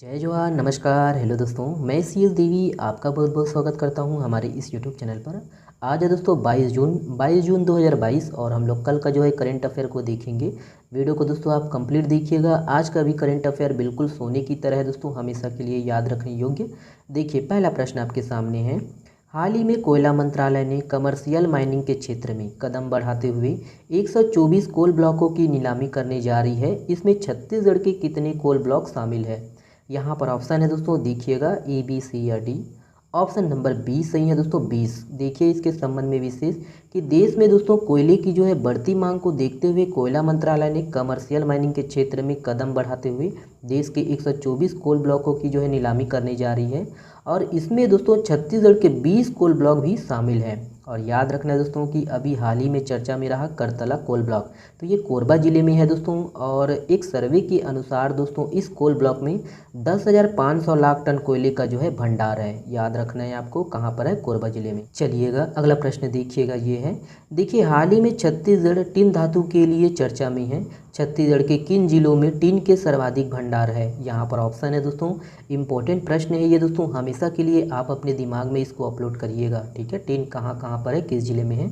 जय जवाहर, नमस्कार, हेलो दोस्तों। मैं सीएस देवी आपका बहुत बहुत स्वागत करता हूं हमारे इस यूट्यूब चैनल पर। आज है दोस्तों 22 जून 2022 और हम लोग कल का जो है करंट अफेयर को देखेंगे। वीडियो को दोस्तों आप कंप्लीट देखिएगा। आज का भी करंट अफेयर बिल्कुल सोने की तरह है दोस्तों, हमेशा के लिए याद रखने योग्य। देखिए, पहला प्रश्न आपके सामने है। हाल ही में कोयला मंत्रालय ने कमर्शियल माइनिंग के क्षेत्र में कदम बढ़ाते हुए 124 कोल ब्लॉकों की नीलामी करने जा रही है। इसमें छत्तीसगढ़ के कितने कोल ब्लॉक शामिल है? यहाँ पर ऑप्शन है दोस्तों, देखिएगा ए, बी, सी या डी। ऑप्शन नंबर बी सही है दोस्तों, 20। देखिए इसके संबंध में विशेष कि देश में दोस्तों कोयले की जो है बढ़ती मांग को देखते हुए कोयला मंत्रालय ने कमर्शियल माइनिंग के क्षेत्र में कदम बढ़ाते हुए देश के 124 कोल ब्लॉकों की जो है नीलामी करने जा रही है। और इसमें दोस्तों छत्तीसगढ़ के 20 कोल ब्लॉक भी शामिल हैं। और याद रखना है दोस्तों कि अभी हाल ही में चर्चा में रहा करतला कोल ब्लॉक, तो ये कोरबा ज़िले में है दोस्तों। और एक सर्वे के अनुसार दोस्तों इस कोल ब्लॉक में 10,500 लाख टन कोयले का जो है भंडार है। याद रखना है आपको, कहाँ पर है? कोरबा ज़िले में। चलिएगा अगला प्रश्न देखिएगा, ये है। देखिए, हाल ही में छत्तीसगढ़ टिन धातु के लिए चर्चा में है। छत्तीसगढ़ के किन जिलों में टिन के सर्वाधिक भंडार है? यहाँ पर ऑप्शन है दोस्तों, इंपॉर्टेंट प्रश्न है ये दोस्तों, हमेशा के लिए आप अपने दिमाग में इसको अपलोड करिएगा, ठीक है। टिन कहाँ कहाँ पर है, किस जिले में है?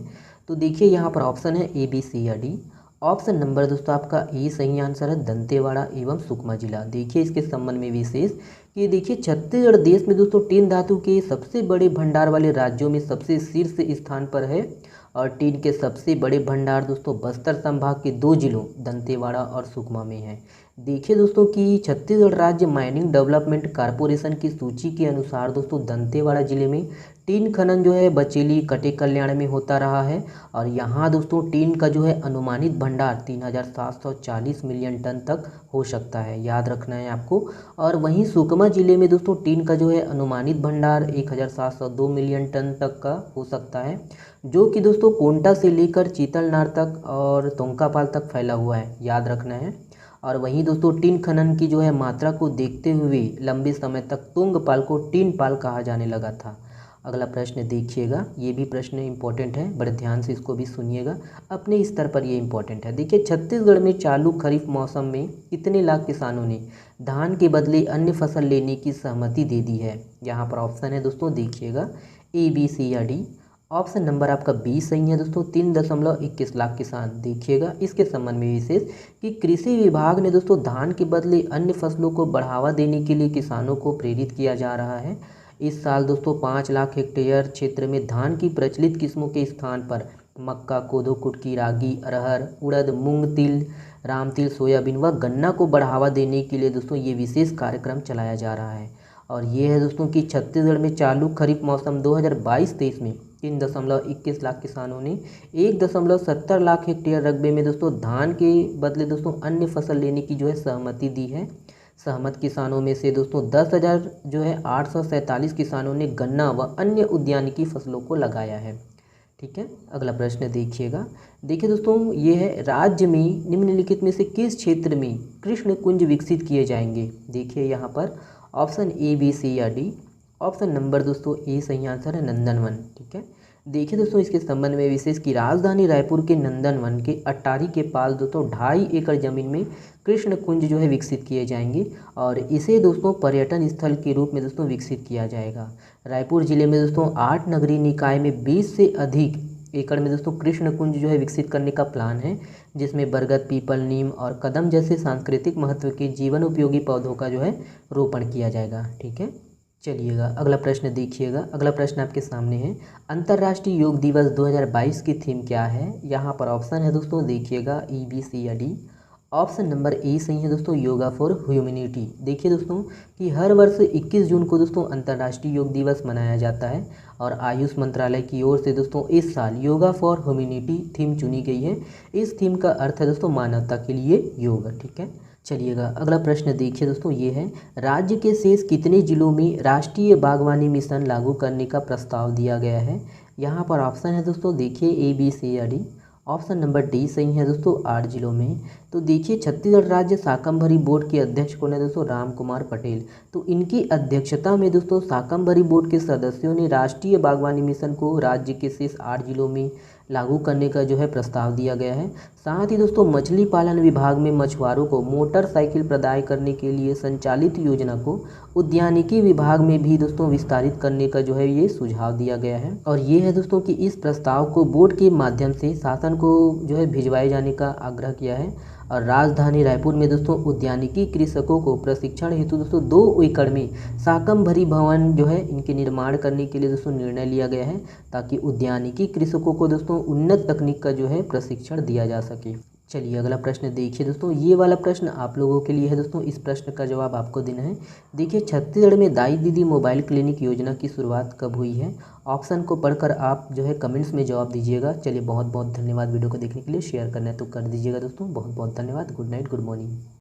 तो देखिए यहाँ पर ऑप्शन है ए, बी, सी या डी। ऑप्शन नंबर दोस्तों आपका ए सही आंसर है, दंतेवाड़ा एवं सुकमा जिला। देखिए इसके संबंध में विशेष कि देखिए छत्तीसगढ़ देश में दोस्तों टिन धातु के सबसे बड़े भंडार वाले राज्यों में सबसे शीर्ष स्थान पर है। और टिन के सबसे बड़े भंडार दोस्तों बस्तर संभाग के 2 जिलों दंतेवाड़ा और सुकमा में है। देखिए दोस्तों कि छत्तीसगढ़ राज्य माइनिंग डेवलपमेंट कारपोरेशन की सूची के अनुसार दोस्तों दंतेवाड़ा जिले में टिन खनन जो है बचेली कटे कल्याण में होता रहा है। और यहाँ दोस्तों टिन का जो है अनुमानित भंडार 3,740 मिलियन टन तक हो सकता है, याद रखना है आपको। और वहीं सुकमा जिले में दोस्तों टिन का जो है अनुमानित भंडार 1,702 मिलियन टन तक का हो सकता है, जो कि दोस्तों कोंटा से लेकर चीतलनार तक और तोंकापाल तक फैला हुआ है, याद रखना है। और वहीं दोस्तों टिन खनन की जो है मात्रा को देखते हुए लंबे समय तक तुंगपाल को टिन पाल कहा जाने लगा था। अगला प्रश्न देखिएगा, ये भी प्रश्न इंपॉर्टेंट है, बड़े ध्यान से इसको भी सुनिएगा, अपने स्तर पर ये इंपॉर्टेंट है। देखिए, छत्तीसगढ़ में चालू खरीफ मौसम में कितने लाख किसानों ने धान के बदले अन्य फसल लेने की सहमति दे दी है? यहाँ पर ऑप्शन है दोस्तों, देखिएगा ए, बी, सी या डी। ऑप्शन नंबर आपका बी सही है दोस्तों, 3.21 लाख किसान। देखिएगा इसके संबंध में विशेष कि कृषि विभाग ने दोस्तों धान के बदले अन्य फसलों को बढ़ावा देने के लिए किसानों को प्रेरित किया जा रहा है। इस साल दोस्तों 5 लाख हेक्टेयर क्षेत्र में धान की प्रचलित किस्मों के स्थान पर मक्का, कोदो, कुटकी, रागी, अरहर, उड़द, मूंग, तिल, राम तिल, सोयाबीन व गन्ना को बढ़ावा देने के लिए दोस्तों ये विशेष कार्यक्रम चलाया जा रहा है। और ये है दोस्तों कि छत्तीसगढ़ में चालू खरीफ मौसम 2022-23 में 3.21 लाख किसानों ने 1.70 लाख हेक्टेयर रकबे में दोस्तों धान के बदले दोस्तों अन्य फसल लेने की जो है सहमति दी है। सहमत किसानों में से दोस्तों 10,000 जो है 847 किसानों ने गन्ना व अन्य उद्यानिकी फसलों को लगाया है, ठीक है। अगला प्रश्न देखिएगा। देखिए दोस्तों, ये है, राज्य में निम्नलिखित में से किस क्षेत्र में कृष्ण कुंज विकसित किए जाएंगे? देखिए यहाँ पर ऑप्शन ए, बी, सी या डी। ऑप्शन नंबर दोस्तों ए सही आंसर है, नंदनवन, ठीक है। देखिए दोस्तों इसके संबंध में विशेष की राजधानी रायपुर के नंदनवन के अट्टारी के पास दोस्तों 2.5 एकड़ जमीन में कृष्ण कुंज जो है विकसित किए जाएंगे। और इसे दोस्तों पर्यटन स्थल के रूप में दोस्तों विकसित किया जाएगा। रायपुर जिले में दोस्तों 8 नगरीय निकाय में 20 से अधिक एकड़ में दोस्तों कृष्ण कुंज जो है विकसित करने का प्लान है, जिसमें बरगद, पीपल, नीम और कदम जैसे सांस्कृतिक महत्व के जीवन उपयोगी पौधों का जो है रोपण किया जाएगा, ठीक है। चलिएगा अगला प्रश्न देखिएगा। अगला प्रश्न आपके सामने है, अंतर्राष्ट्रीय योग दिवस 2022 की थीम क्या है? यहाँ पर ऑप्शन है दोस्तों, देखिएगा ई, बी, सी या डी। ऑप्शन नंबर ए सही है दोस्तों, योगा फॉर ह्यूमैनिटी। देखिए दोस्तों कि हर वर्ष 21 जून को दोस्तों अंतर्राष्ट्रीय योग दिवस मनाया जाता है। और आयुष मंत्रालय की ओर से दोस्तों इस साल योगा फॉर ह्यूमैनिटी थीम चुनी गई है। इस थीम का अर्थ है दोस्तों मानवता के लिए योग, ठीक है। चलिएगा अगला प्रश्न देखिए दोस्तों, ये है, राज्य के शेष कितने जिलों में राष्ट्रीय बागवानी मिशन लागू करने का प्रस्ताव दिया गया है? यहाँ पर ऑप्शन है दोस्तों, देखिए ए, बी, सी या डी। ऑप्शन नंबर डी सही है दोस्तों, 8 जिलों में। तो देखिए छत्तीसगढ़ राज्य शाकंभरी बोर्ड के अध्यक्ष कौन है दोस्तों? राम कुमार पटेल। तो इनकी अध्यक्षता में दोस्तों शाकंभरी बोर्ड के सदस्यों ने राष्ट्रीय बागवानी मिशन को राज्य के शेष 8 जिलों में लागू करने का जो है प्रस्ताव दिया गया है। साथ ही दोस्तों मछली पालन विभाग में मछुआरों को मोटरसाइकिल प्रदान करने के लिए संचालित योजना को उद्यानिकी विभाग में भी दोस्तों विस्तारित करने का जो है ये सुझाव दिया गया है। और ये है दोस्तों कि इस प्रस्ताव को बोर्ड के माध्यम से शासन को जो है भिजवाए जाने का आग्रह किया है। और राजधानी रायपुर में दोस्तों उद्यानिकी कृषकों को प्रशिक्षण हेतु दोस्तों 2 एकड़ में शाकंभरी भवन जो है इनके निर्माण करने के लिए दोस्तों निर्णय लिया गया है, ताकि उद्यानिकी कृषकों को दोस्तों उन्नत तकनीक का जो है प्रशिक्षण दिया जा सके। चलिए अगला प्रश्न देखिए दोस्तों, ये वाला प्रश्न आप लोगों के लिए है दोस्तों। इस प्रश्न का जवाब आपको देना है। देखिए, छत्तीसगढ़ में दाई दीदी मोबाइल क्लिनिक योजना की शुरुआत कब हुई है? ऑप्शन को पढ़कर आप जो है कमेंट्स में जवाब दीजिएगा। चलिए बहुत बहुत धन्यवाद। वीडियो को देखने के लिए शेयर करना है तो कर दीजिएगा दोस्तों। बहुत बहुत धन्यवाद। Good night, good morning.